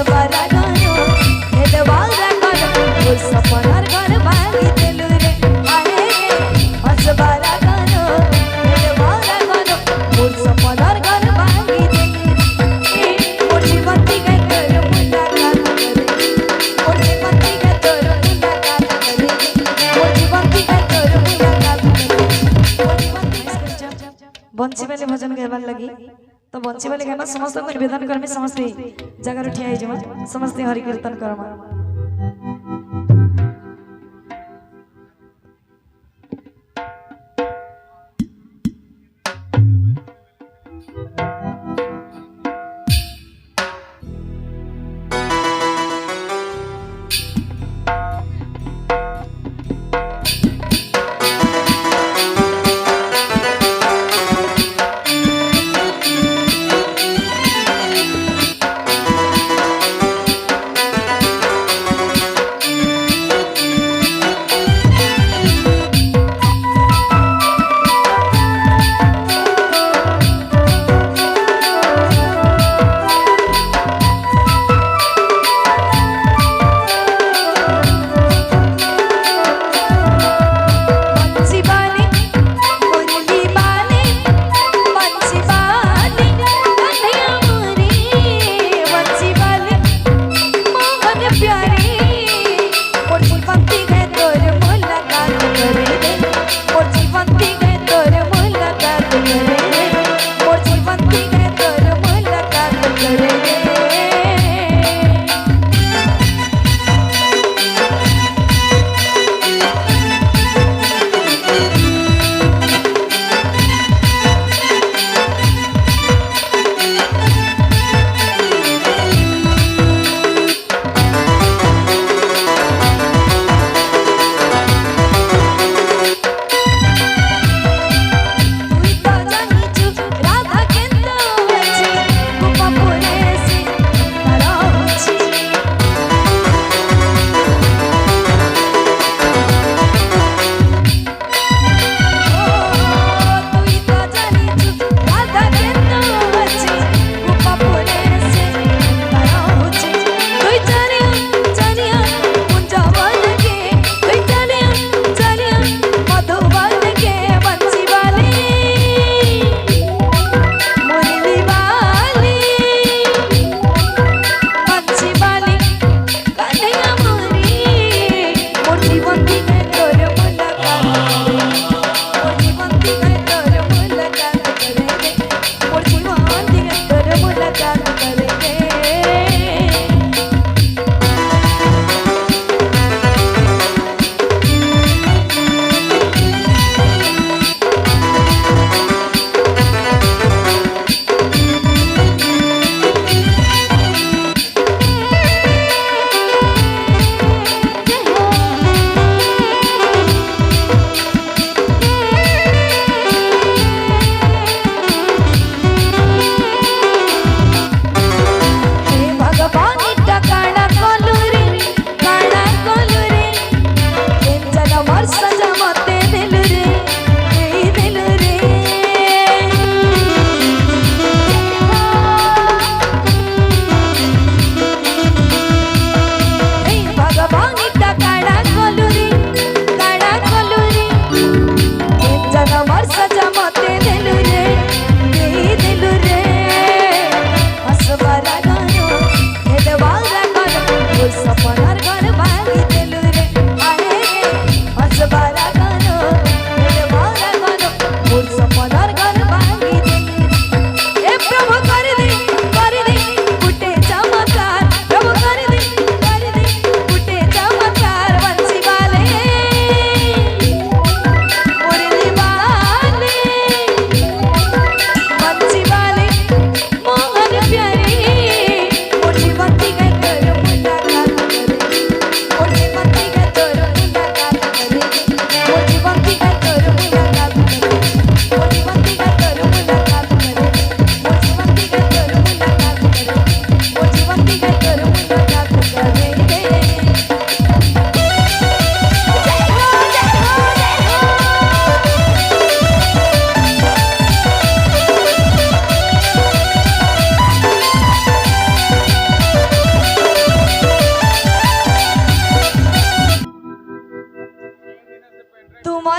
बारा गानो हे दोबारा गानो वो सपनार घर भांगी दिलु रे आहे गे आज बारा गानो हे दोबारा गानो वो सपनार घर भांगी दिलु रे ओ जीवन दिगे कर मुलाकात करे ओ जीवन दिगे कर मुलाकात करे ओ जीवन दिगे कर मुलाकात करे ओ जीवन दिगे बंसी वाले भजन गाइबार लगी तो बंसी वाले गाइबा समस्त को निवेदन करमे समस्त जगह ठिया जमा समस्त हरि कीर्तन करमा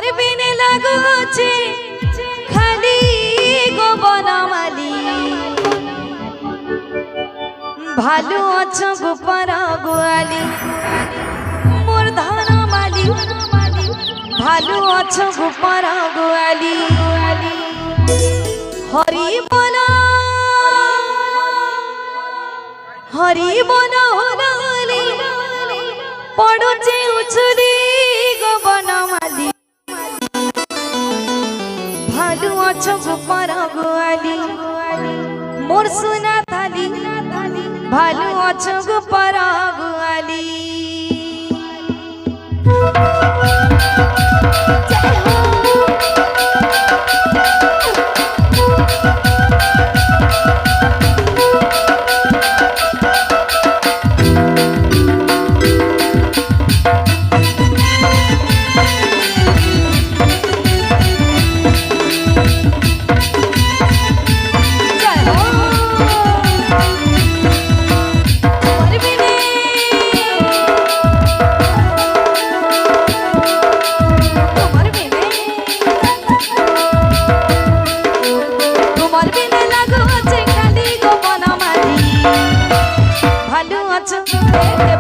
তোমার বিনে লাগুছে খালি গো বনমালী ভালো আছো গো পারা গোয়ালি মোর ধনমালী ভালো আছো গো পারা গোয়ালি হরি বলা হরি বলা হরি পড়ুছে উছুলি গো বনমালী ভালো আছো গো পারা গোয়ালি মোর সোনা থালি ভালো আছো গো পারা গোয়ালি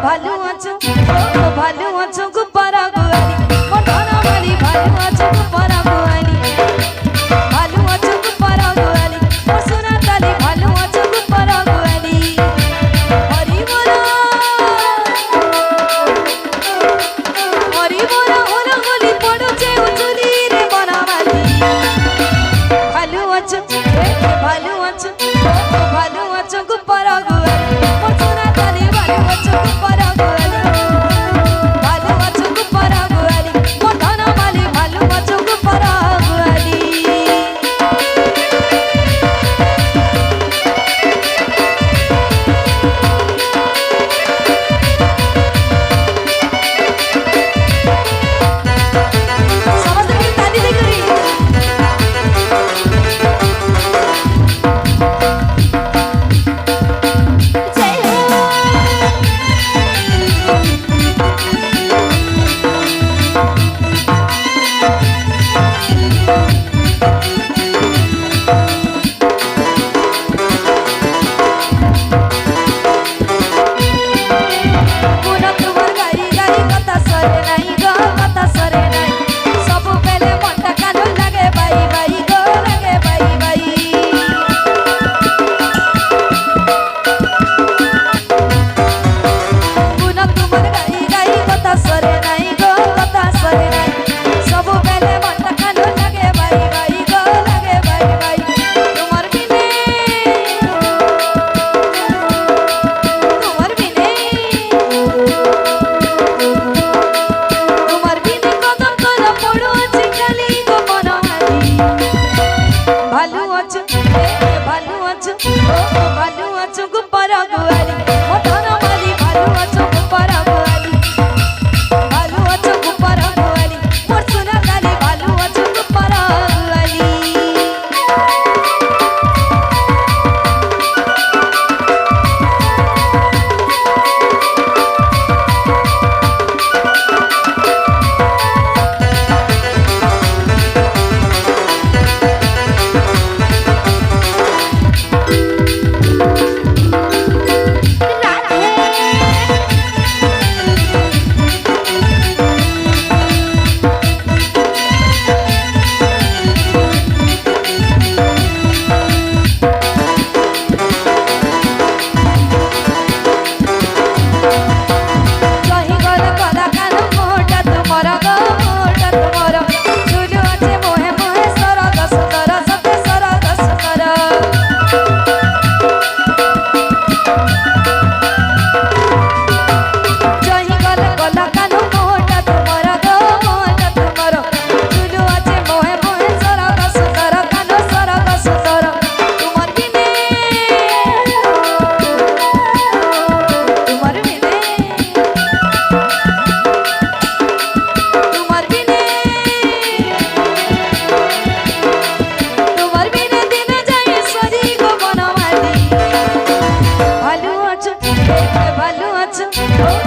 ভালো আছো ভালো আছো গো পারা গোয়ালি মোর ধনমালী ভালো আছো গো পারা গোয়ালি ভালো আছো গো পারা গোয়ালি মোর সোনা তালি ভালো আছো গো পারা গোয়ালি হরি বলা হলো হলি পড়ুছে উচুলি রে বনমালী ভালো আছো ভালো আছো ভালো আছো গো পারা গোয়ালি মোর সোনা তালি ভালো আছো গো পারা গোয়ালি ভালো আছো গো পারা গোয়ালি মোর ধনমালী ভালো আছো গো পারা গোয়ালি সমাজকে তালি দিয়ে করি ভালো আছো গো পারা গোয়ালি মোর ধনমালী ভালো আছো গো পারা গোয়ালি ভালো আছো গো পারা গোয়ালি মোর সোনা তালি ভালো আছো গো পারা গোয়ালি ভালো আছো